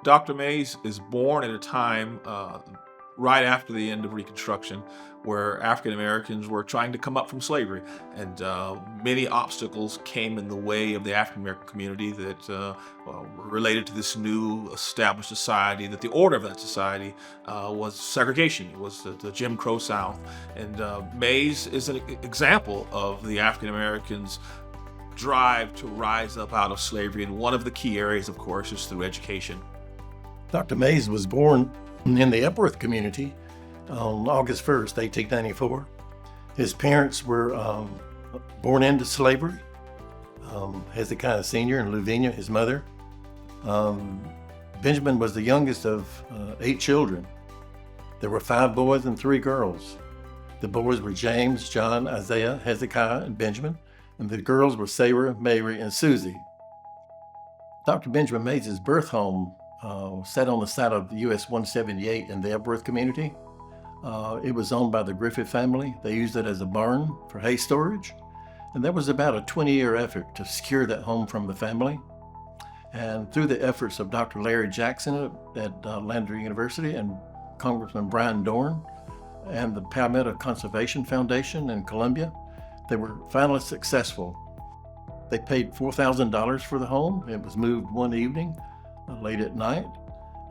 Dr. Mays is born at a time right after the end of Reconstruction, where African Americans were trying to come up from slavery, and many obstacles came in the way of the African American community that were related to this new established society. That the order of that society was segregation, it was the Jim Crow South, and Mays is an example of the African Americans' drive to rise up out of slavery, and one of the key areas, of course, is through education. Dr. Mays was born in the Epworth community on August 1st, 1894. His parents were born into slavery. Hezekiah Sr. and Lavinia, his mother. Benjamin was the youngest of 8 children. There were 5 boys and 3 girls. The boys were James, John, Isaiah, Hezekiah, and Benjamin, and the girls were Sarah, Mary, and Susie. Dr. Benjamin Mays' birth home sat on the site of US 178 in the Epworth community. It was owned by the Griffith family. They used it as a barn for hay storage. And that was about a 20-year effort to secure that home from the family. And through the efforts of Dr. Larry Jackson at Lander University and Congressman Brian Dorn and the Palmetto Conservation Foundation in Columbia, they were finally successful. They paid $4,000 for the home. It was moved one evening late at night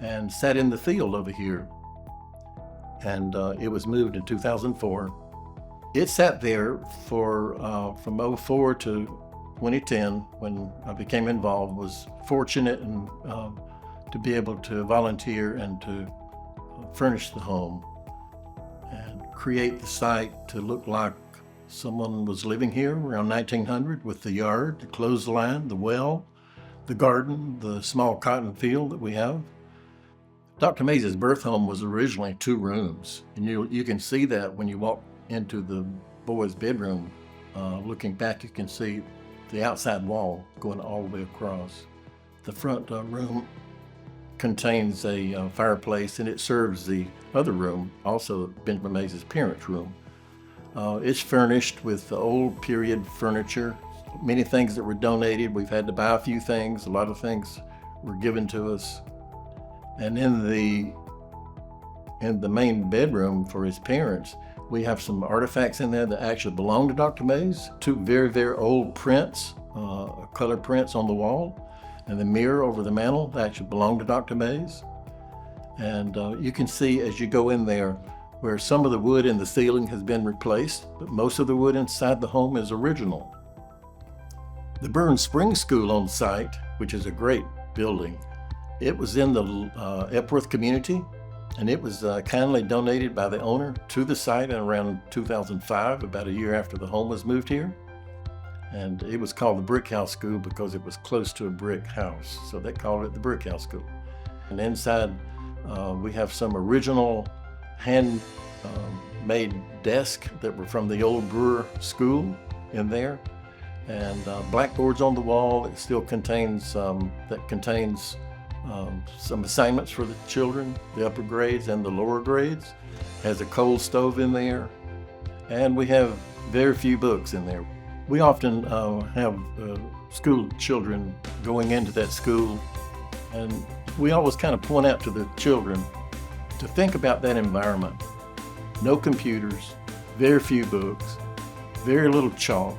and sat in the field over here. And it was moved in 2004. It sat there for from 2004 to 2010 when I became involved. Was fortunate and to be able to volunteer and to furnish the home and create the site to look like someone was living here around 1900, with the yard, the clothesline, the well, the garden, the small cotton field that we have. Dr. Mays' birth home was originally 2 rooms, and you can see that when you walk into the boys' bedroom. Looking back, you can see the outside wall going all the way across. The front room contains a fireplace, and it serves the other room, also Benjamin Mays' parents' room. It's furnished with old period furniture, many things that were donated. We've had to buy a few things. A lot of things were given to us. And in the main bedroom for his parents, we have some artifacts in there that actually belong to Dr. Mays. 2 very, very old prints, color prints on the wall, and the mirror over the mantle that actually belong to Dr. Mays. And you can see as you go in there where some of the wood in the ceiling has been replaced, but most of the wood inside the home is original. The Burns Spring School on site, which is a great building, it was in the Epworth community, and it was kindly donated by the owner to the site in around 2005, about a year after the home was moved here. And it was called the Brick House School because it was close to a brick house, so they called it the Brick House School. And inside, we have some original hand-made desks that were from the old Brewer School in there, and blackboards on the wall. It still contains some assignments for the children, the upper grades and the lower grades. Has a coal stove in there, and we have very few books in there. We often have school children going into that school, and we always kind of point out to the children to think about that environment. No computers, very few books, very little chalk.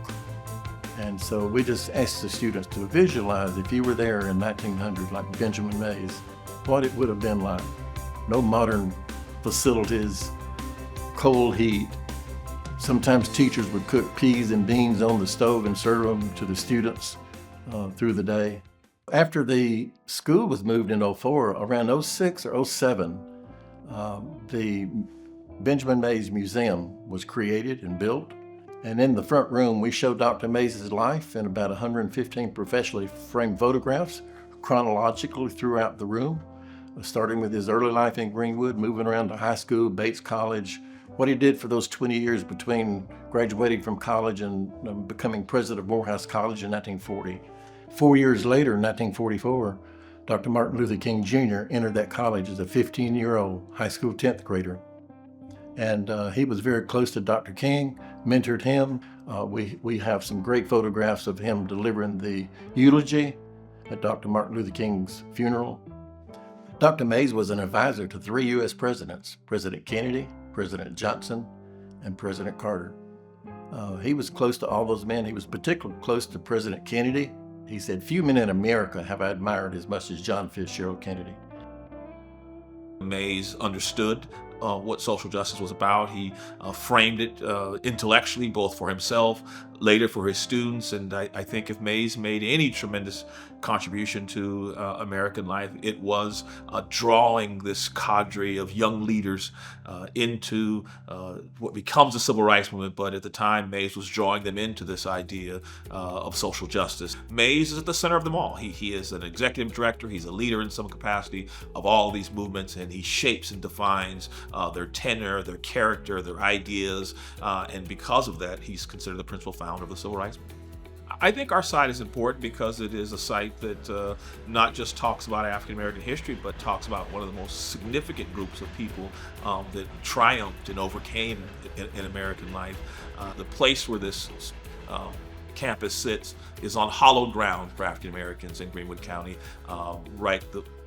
And so we just ask the students to visualize if you were there in 1900, like Benjamin Mays, what it would have been like. No modern facilities, cold heat. Sometimes teachers would cook peas and beans on the stove and serve them to the students through the day. After the school was moved in 2004, around 06 or 07, the Benjamin Mays Museum was created and built. And in the front room, we show Dr. Mays' life in about 115 professionally framed photographs, chronologically throughout the room, starting with his early life in Greenwood, moving around to high school, Bates College, what he did for those 20 years between graduating from college and becoming president of Morehouse College in 1940. 4 years later, in 1944, Dr. Martin Luther King Jr. entered that college as a 15-year-old high school 10th grader. And he was very close to Dr. King, mentored him. We have some great photographs of him delivering the eulogy at Dr. Martin Luther King's funeral. Dr. Mays was an advisor to 3 U.S. presidents, President Kennedy, President Johnson, and President Carter. He was close to all those men. He was particularly close to President Kennedy. He said, "Few men in America have I admired as much as John Fitzgerald Kennedy." Mays understood what social justice was about. He framed it intellectually, both for himself, later for his students. And I think if Mays made any tremendous contribution to American life, it was drawing this cadre of young leaders into what becomes the civil rights movement. But at the time, Mays was drawing them into this idea of social justice. Mays is at the center of them all. He is an executive director. He's a leader in some capacity of all these movements, and he shapes and defines their tenor, their character, their ideas, and because of that, he's considered the principal founder of the civil rights movement. I think our site is important because it is a site that not just talks about African American history, but talks about one of the most significant groups of people that triumphed and overcame in American life. The place where this campus sits is on hallowed ground for African Americans in Greenwood County.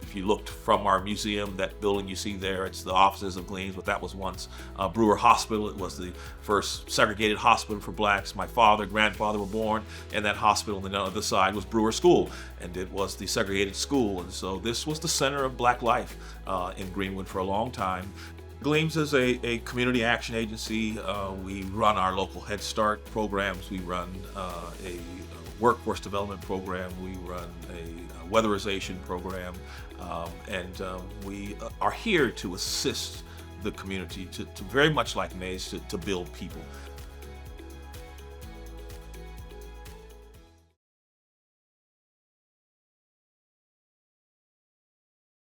If you looked from our museum, that building you see there, it's the offices of Gleams, but that was once Brewer Hospital. It was the first segregated hospital for blacks. My father, grandfather were born in that hospital, and then on the other side was Brewer School, and it was the segregated school. And so this was the center of black life in Greenwood for a long time. Gleams is a community action agency. We run our local Head Start programs. We run a workforce development program. We run a weatherization program. And we are here to assist the community to very much like Mays to build people.